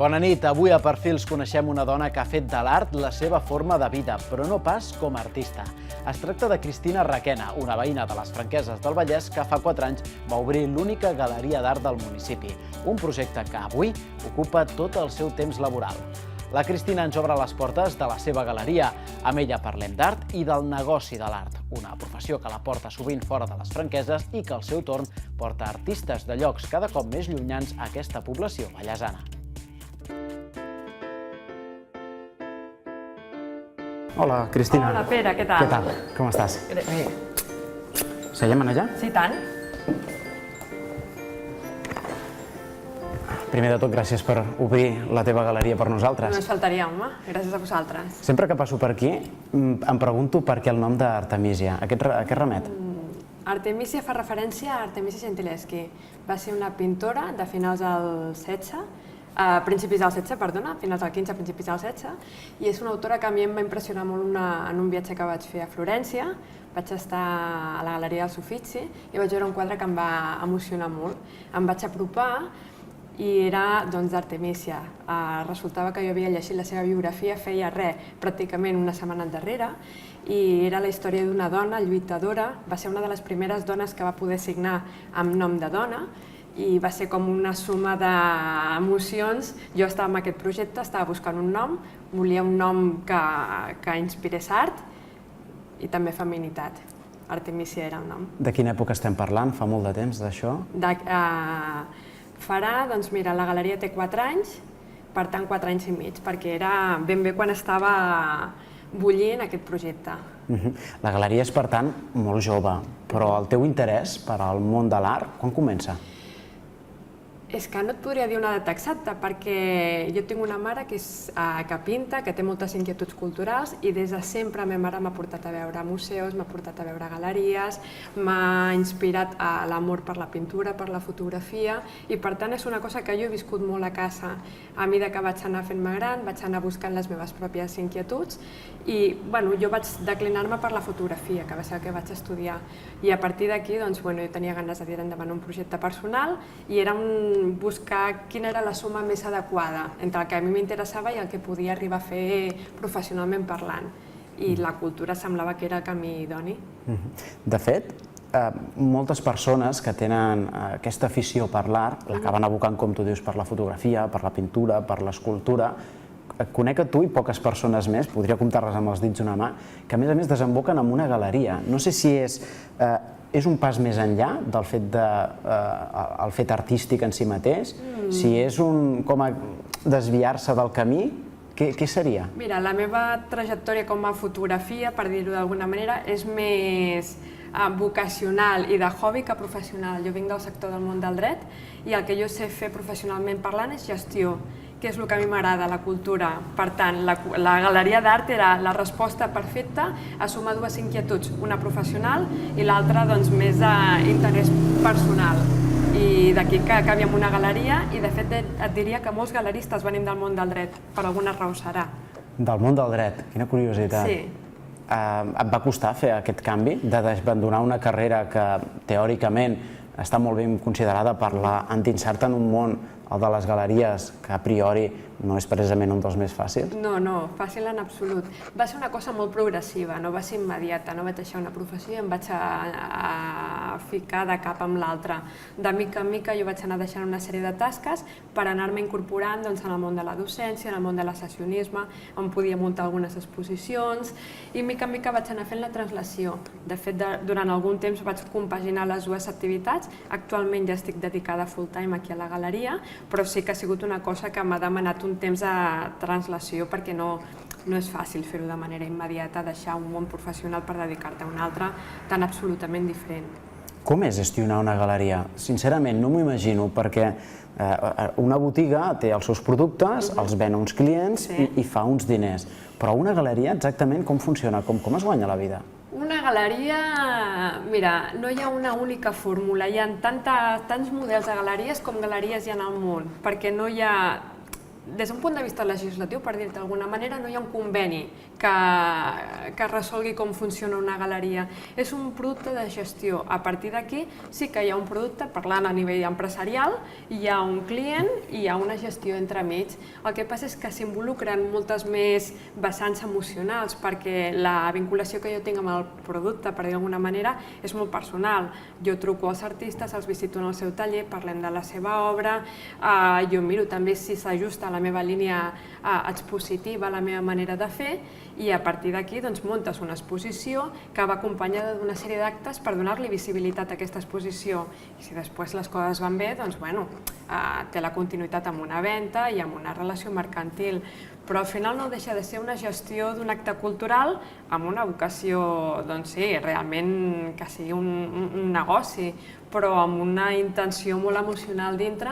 Bona nit. Avui a Perfils coneixem una dona que ha fet de l'art la seva forma de vida, però no pas com a artista. Es tracta de Cristina Requena, una veïna de les Franqueses del Vallès que fa 4 anys va obrir l'única galeria d'art del municipi, un projecte que avui ocupa tot el seu temps laboral. La Cristina ens obre les portes de la seva galeria. Amb ella parlem d'art i del negoci de l'art, una professió que la porta sovint fora de les Franqueses i que al seu torn porta artistes de llocs cada cop més llunyans a aquesta població vallesana. Hola, Cristina. Hola, Pere, què tal? Què tal? Com estàs? Bé. Seiem allà? Sí, tant. Primer de tot, gràcies per obrir la teva galeria per nosaltres. No ens faltaria, home. Gràcies a vosaltres. Sempre que passo per aquí em pregunto per què el nom d'Artemisia. A què remet? Artemisia fa referència a Artemisia Gentileschi. Va ser una pintora de finals del 16, principis del 16, perdona, finals del 15, principis del 16, i és una autora que a mi em va impressionar molt en un viatge que vaig fer a Florència. Vaig estar a la Galeria dels Uffizi i vaig veure un quadre que em va emocionar molt. Em vaig apropar i era d'Artemisia. Resultava que jo havia llegit la seva biografia feia pràcticament una setmana endarrere, i era la història d'una dona lluitadora. Va ser una de les primeres dones que va poder signar amb nom de dona, i va ser com una suma d'emocions. Jo estava en aquest projecte, estava buscant un nom, volia un nom que inspirés art i també feminitat. Artemisia era el nom. De quina època estem parlant? Fa molt de temps d'això? Farà, doncs mira, la galeria té 4 anys, per tant 4 anys i mig, perquè era ben bé quan estava bullint aquest projecte. La galeria és, per tant, molt jove, però el teu interès per al món de l'art, quan comença? És que no et podria dir una data exacta, perquè jo tinc una mare que pinta, que té moltes inquietuds culturals, i des de sempre la meva mare m'ha portat a veure museus, m'ha portat a veure galeries, m'ha inspirat a l'amor per la pintura, per la fotografia, i per tant és una cosa que jo he viscut molt a casa. A mesura que vaig anar fent-me gran, vaig anar buscant les meves pròpies inquietuds, i jo vaig declinar-me per la fotografia, que va ser el que vaig estudiar. I a partir d'aquí jo tenia ganes de tirar endavant un projecte personal, i era buscar quina era la suma més adequada entre el que a mi m'interessava i el que podia arribar a fer professionalment parlant. I la cultura semblava que era el camí idoni. De fet, moltes persones que tenen aquesta afició per l'art l'acaben abocant, com tu dius, per la fotografia, per la pintura, per l'escultura. Conec a tu i poques persones més, podria comptar-les amb els dits d'una mà, que a més desemboquen en una galeria. No sé si és un pas més enllà del fet artístic en si mateix, si és com a desviar-se del camí, què seria? Mira, la meva trajectòria com a fotografia, per dir-ho d'alguna manera, és més vocacional i de hobby que professional. Jo vinc del sector del món del dret i el que jo sé fer professionalment parlant és gestió, que és el que a mi m'agrada, la cultura. Per tant, la galeria d'art era la resposta perfecta a sumar dues inquietuds, una professional i l'altra més d'interès personal. I d'aquí que acabi amb una galeria, i de fet et diria que molts galeristes venim del món del dret, per alguna raó serà. Del món del dret, quina curiositat. Sí. Et va costar fer aquest canvi d'abandonar una carrera que teòricament està molt ben considerada per endinsar-te en un món, el de les galeries, que a priori no és precisament un dels més fàcils? No, fàcil en absolut. Va ser una cosa molt progressiva, no va ser immediata. No vaig deixar una professió i em vaig a ficar de cap amb l'altra. De mica en mica jo vaig anar deixant una sèrie de tasques per anar-me incorporant en el món de la docència, en el món de l'assessionisme, on podia muntar algunes exposicions, i mica en mica vaig anar fent la translació. De fet, durant algun temps vaig compaginar les dues activitats. Actualment ja estic dedicada full time aquí a la galeria, però sí que ha sigut una cosa que m'ha demanat un temps de translació, perquè no és fàcil fer-ho de manera immediata, deixar un món professional per dedicar-te a un altre tan absolutament diferent. Com és gestionar una galeria? Sincerament, no m'ho imagino, perquè una botiga té els seus productes, els ven a uns clients i fa uns diners. Però una galeria exactament com funciona? Com es guanya la vida? Una galeria, mira, no hi ha una única fórmula. Hi ha tants models de galeries com galeries hi ha al món, perquè no hi ha des d'un punt de vista legislatiu, per dir-te d'alguna manera, no hi ha un conveni que resolgui com funciona una galeria. És un producte de gestió. A partir d'aquí sí que hi ha un producte, parlant a nivell empresarial, hi ha un client i hi ha una gestió entremig. El que passa és que s'involucren moltes més vessants emocionals, perquè la vinculació que jo tinc amb el producte, per dir d'alguna manera, és molt personal. Jo truco als artistes, els visito en el seu taller, parlem de la seva obra, jo miro també si s'ajusta a la meva línia expositiva, a la meva manera de fer, i a partir d'aquí muntes una exposició que va acompanyada d'una sèrie d'actes per donar-li visibilitat a aquesta exposició. I si després les coses van bé, doncs té la continuïtat amb una venda i amb una relació mercantil. Però al final no deixa de ser una gestió d'un acte cultural amb una vocació, doncs sí, realment que sigui un negoci, però amb una intenció molt emocional dintre,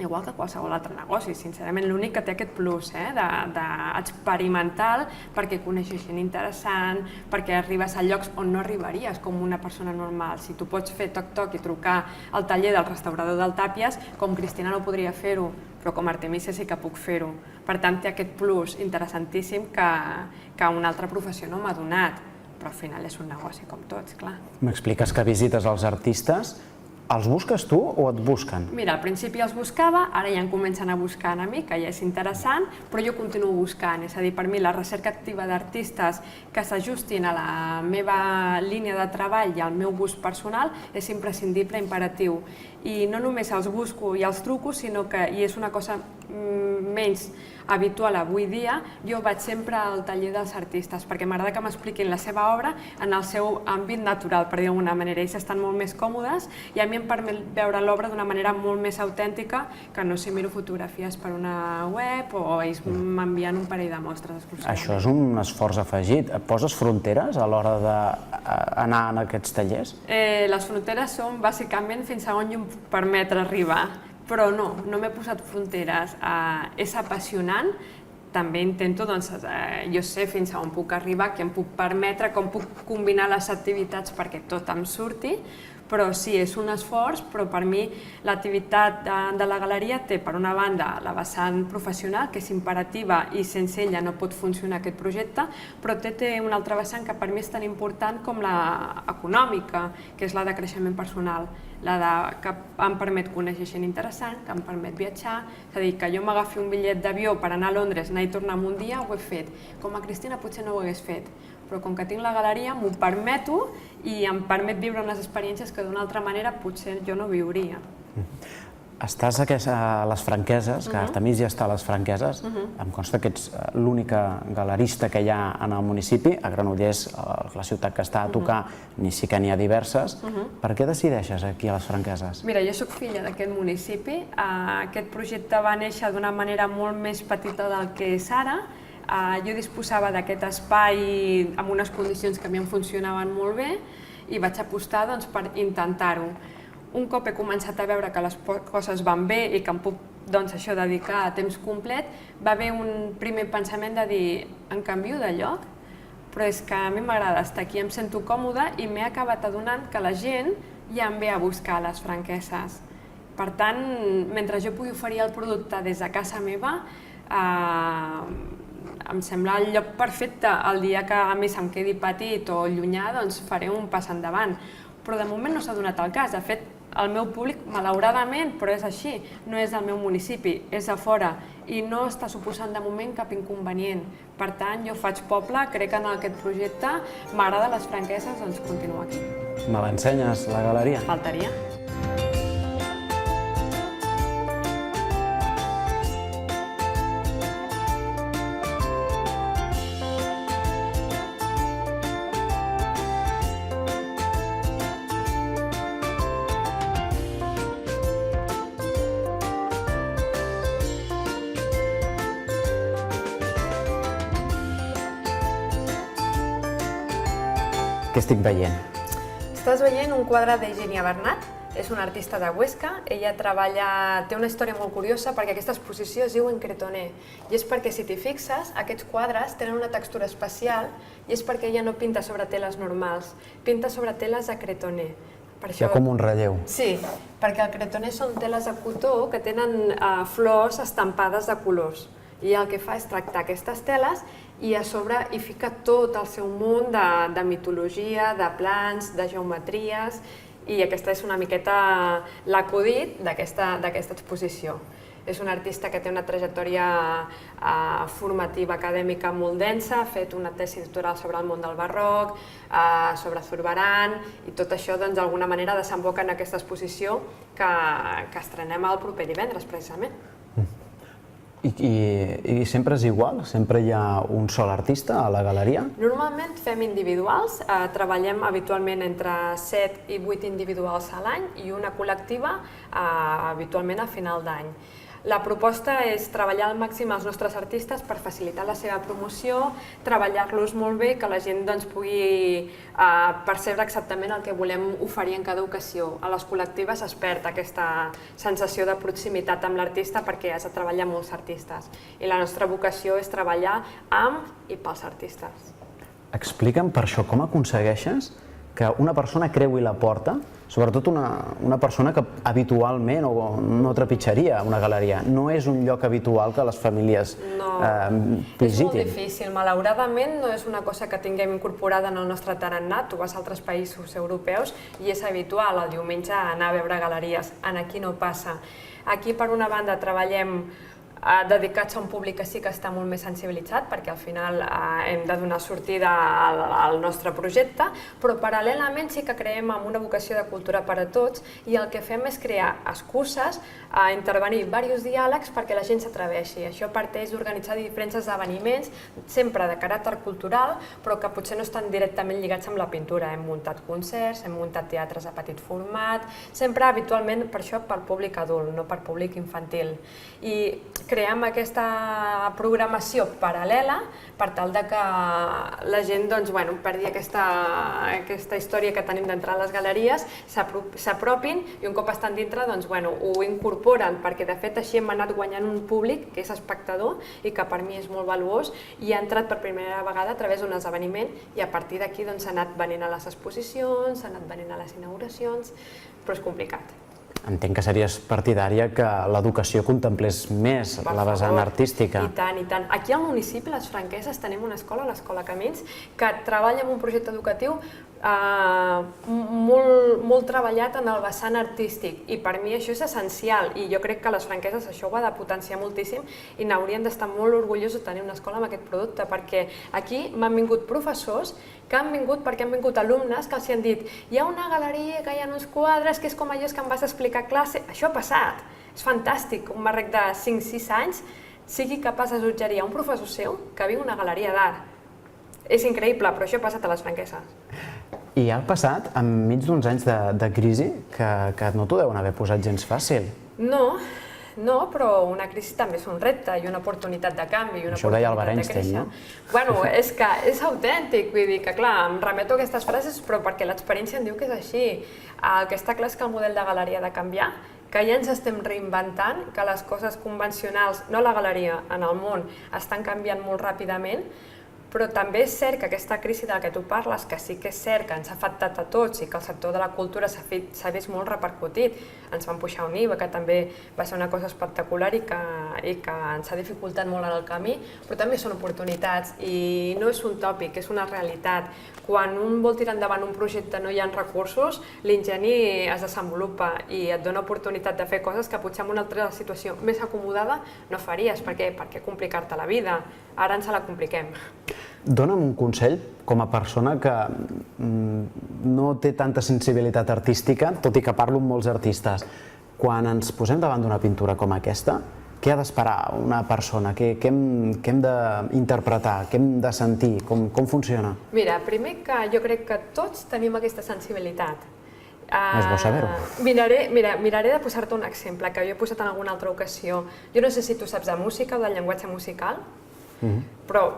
igual que qualsevol altre negoci. Sincerament, l'únic que té aquest plus d'experimental, perquè coneixes gent interessant, perquè arribes a llocs on no arribaries com una persona normal. Si tu pots fer toc-toc i trucar al taller del restaurador del Tàpies, com Cristina no podria fer-ho, però com a Artemisia sí que puc fer-ho. Per tant, té aquest plus interessantíssim que una altra professió no m'ha donat, però al final és un negoci com tots, clar. M'expliques que visites els artistes. Els busques tu o et busquen? Mira, al principi els buscava, ara ja em comencen a buscar a mi, que ja és interessant, però jo continuo buscant. És a dir, per mi la recerca activa d'artistes que s'ajustin a la meva línia de treball i al meu gust personal és imprescindible, imperatiu. I no només els busco i els truco, sinó que, i és una cosa menys habitual avui dia, jo vaig sempre al taller dels artistes, perquè m'agrada que m'expliquin la seva obra en el seu àmbit natural, per dir d'alguna manera. Ells estan molt més còmodes i a mi em permet veure l'obra d'una manera molt més autèntica que no si miro fotografies per una web o ells m'envien un parell de mostres exclusivament. Això és un esforç afegit. Poses fronteres a l'hora d'anar en aquests tallers? Les fronteres són bàsicament fins a on jo em puc permetre arribar. Però no m'he posat fronteres. És apassionant, també intento, jo sé fins a on puc arribar, què em puc permetre, com puc combinar les activitats perquè tot em surti, però sí, és un esforç, però per mi l'activitat de la galeria té, per una banda, la vessant professional, que és imperativa i sense ella no pot funcionar aquest projecte, però té una altra vessant que per mi és tan important com la econòmica, que és la de creixement personal, que em permet conèixer gent interessant, que em permet viatjar, és a dir, que jo m'agafi un bitllet d'avió per anar a Londres, anar i tornar en un dia, ho he fet. Com a Cristina potser no ho hagués fet, però com que tinc la galeria m'ho permeto i em permet viure unes experiències que d'una altra manera potser jo no viuria. Estàs a les Franqueses, que Artemisia està a les Franqueses. Em consta que ets l'única galerista que hi ha en el municipi. A Granollers, la ciutat que està a tocar, sí que n'hi ha diverses. Per què decideixes aquí a les Franqueses? Mira, jo soc filla d'aquest municipi. Aquest projecte va néixer d'una manera molt més petita del que és ara. Jo disposava d'aquest espai amb unes condicions que a mi em funcionaven molt bé i vaig apostar per intentar-ho. Un cop he començat a veure que les coses van bé i que em puc dedicar a temps complet, va haver un primer pensament de dir, em canvio de lloc, però és que a mi m'agrada estar aquí, em sento còmoda i m'he acabat adonant que la gent ja em ve a buscar a les Franqueses. Per tant, mentre jo pugui oferir el producte des de casa meva, em sembla el lloc perfecte. El dia que a mi se'm quedi petit o llunyà, doncs faré un pas endavant. Però de moment no s'ha donat el cas. De fet, el meu públic, malauradament, però és així, no és del meu municipi, és de fora i no està suposant de moment cap inconvenient. Per tant, jo faig poble, crec en aquest projecte, m'agrada les Franqueses, doncs continuo aquí. Me l'ensenyes, la galeria? Faltaria. Què estic veient? Estàs veient un quadre d'Eugènia Bernat, és una artista de Huesca. Ella té una història molt curiosa perquè aquesta exposició es diu En Cretoner. I és perquè, si t'hi fixes, aquests quadres tenen una textura especial i és perquè ella no pinta sobre teles normals, pinta sobre teles de cretoner. Hi ha com un relleu. Sí, perquè el cretonè són teles de cotó que tenen flors estampades de colors. I el que fa és tractar aquestes teles i a sobre hi fica tot el seu món de mitologia, de plans, de geometries, i aquesta és una miqueta l'acudit d'aquesta exposició. És un artista que té una trajectòria formativa acadèmica molt densa, ha fet una tesi doctoral sobre el món del barroc, sobre Zurbarán, i tot això d'alguna manera desemboca en aquesta exposició que estrenem el proper divendres, precisament. I sempre és igual? Sempre hi ha un sol artista a la galeria? Normalment fem individuals, treballem habitualment entre 7 i 8 individuals a l'any i una col·lectiva habitualment a final d'any. La proposta és treballar al màxim els nostres artistes per facilitar la seva promoció, treballar-los molt bé, que la gent pugui percebre exactament el que volem oferir en cada ocasió. A les col·lectives es perd aquesta sensació de proximitat amb l'artista perquè has de treballar amb molts artistes. I la nostra vocació és treballar amb i pels artistes. Explica'm per això com aconsegueixes que una persona creui la porta, sobretot una persona que habitualment no trepitjaria una galeria. No és un lloc habitual que les famílies visitin. És molt difícil. Malauradament no és una cosa que tinguem incorporada en el nostre tarannà. Tu vas a altres països europeus i és habitual el diumenge anar a veure galeries. Aquí no passa. Aquí, per una banda, treballem dedicats a un públic que sí que està molt més sensibilitzat, perquè al final hem de donar sortida al nostre projecte, però paral·lelament sí que creem amb una vocació de cultura per a tots i el que fem és crear excuses a intervenir diversos diàlegs perquè la gent s'atreveixi. Això parteix d'organitzar diferents esdeveniments, sempre de caràcter cultural, però que potser no estan directament lligats amb la pintura. Hem muntat concerts, hem muntat teatres de petit format, sempre habitualment per això per públic adult, no per públic infantil. I creem aquesta programació paral·lela per tal que la gent perdi aquesta història que tenim d'entrar a les galeries, s'apropin i un cop estan dintre ho incorporen, perquè de fet així hem anat guanyant un públic que és espectador i que per mi és molt valuós i ha entrat per primera vegada a través d'un esdeveniment i a partir d'aquí s'ha anat venint a les exposicions, s'ha anat venint a les inauguracions, però és complicat. Entenc que series partidària que l'educació contemplés més la vessant artística. I tant, i tant. Aquí al municipi, a les Franqueses, tenim una escola, l'Escola Camins, que treballa en un projecte educatiu molt treballat en el vessant artístic i per mi això és essencial i jo crec que les Franqueses això ho ha de potenciar moltíssim i n'haurien d'estar molt orgullosos de tenir una escola amb aquest producte perquè aquí m'han vingut professors que han vingut perquè han vingut alumnes que els han dit hi ha una galeria, que hi ha uns quadres, que és com allò que em vas explicar a classe. Això ha passat. És fantàstic que un barrec de 5-6 anys sigui capaç de suggerir a un professor seu que viu una galeria d'art. És increïble, però això ha passat a les Franqueses. I ha passat enmig d'uns anys de crisi que no t'ho deuen haver posat gens fàcil. No, però una crisi també és un repte i una oportunitat de canvi. Això ho deia Albert Einstein, no? Bueno, és que és autèntic, vull dir que clar, em remeto a aquestes frases però perquè l'experiència em diu que és així. El que està clar és que el model de galeria ha de canviar, que ja ens estem reinventant, que les coses convencionals, no la galeria, en el món, estan canviant molt ràpidament, però també és cert que aquesta crisi de la que tu parles, que sí que és cert que ens ha afectat a tots i que el sector de la cultura s'ha vist molt repercutit, ens van pujar un IVA, que també va ser una cosa espectacular i que ens ha dificultat molt en el camí, però també són oportunitats i no és un tòpic, és una realitat. Quan un vol tirar endavant un projecte no hi ha recursos, l'ingeni es desenvolupa i et dona oportunitat de fer coses que potser en una altra situació més acomodada no faries. Per què? Per què complicar-te la vida? Ara ens la compliquem. Dóna'm un consell com a persona que no té tanta sensibilitat artística, tot i que parlo amb molts artistes. Quan ens posem davant d'una pintura com aquesta, què ha d'esperar una persona? Què hem d'interpretar? Què hem de sentir? Com funciona? Mira, primer que jo crec que tots tenim aquesta sensibilitat. És bo saber-ho. Miraré de posar-te un exemple que jo he posat en alguna altra ocasió. Jo no sé si tu saps de música o del llenguatge musical, però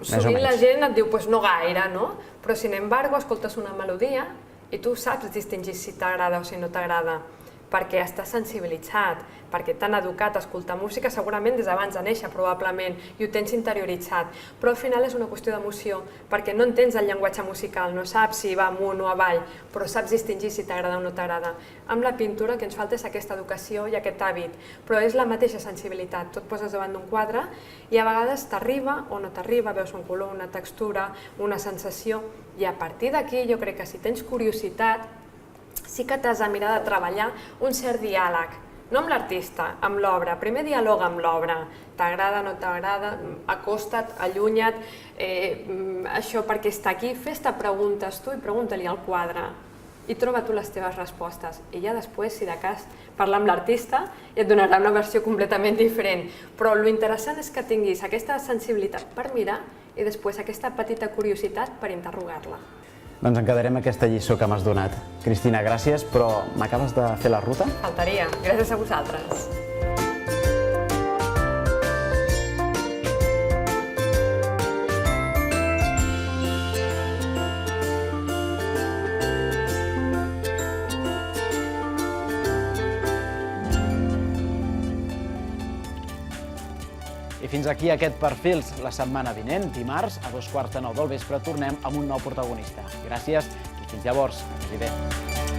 sovint la gent et diu no gaire, no? Però, sin embargo, escoltes una melodia i tu saps distingir si t'agrada o si no t'agrada. perquè estàs sensibilitzat, perquè t'han educat a escoltar música segurament des d'abans de néixer, probablement, i ho tens interioritzat. Però al final és una qüestió d'emoció, perquè no entens el llenguatge musical, no saps si va amunt o avall, però saps distingir si t'agrada o no t'agrada. Amb la pintura el que ens falta és aquesta educació i aquest hàbit, però és la mateixa sensibilitat. Tu et poses davant d'un quadre i a vegades t'arriba o no t'arriba, veus un color, una textura, una sensació, i a partir d'aquí jo crec que si tens curiositat, sí que t'has de mirar de treballar un cert diàleg, no amb l'artista, amb l'obra. Primer dialoga amb l'obra, t'agrada, no t'agrada, acosta't, allunya't, això perquè està aquí, fes-te preguntes tu i pregunta-li al quadre i troba tu les teves respostes. I ja després, si de cas, parla amb l'artista i et donarà una versió completament diferent. Però l'interessant és que tinguis aquesta sensibilitat per mirar i després aquesta petita curiositat per interrogar-la. Doncs en quedarem aquesta lliçó que m'has donat. Cristina, gràcies, però m'acabes de fer la ruta? Faltaria. Gràcies a vosaltres. I fins aquí aquest Perfils. La setmana vinent, dimarts, a 2:15 del vespre, tornem amb un nou protagonista. Gràcies i fins llavors. Que vagi bé.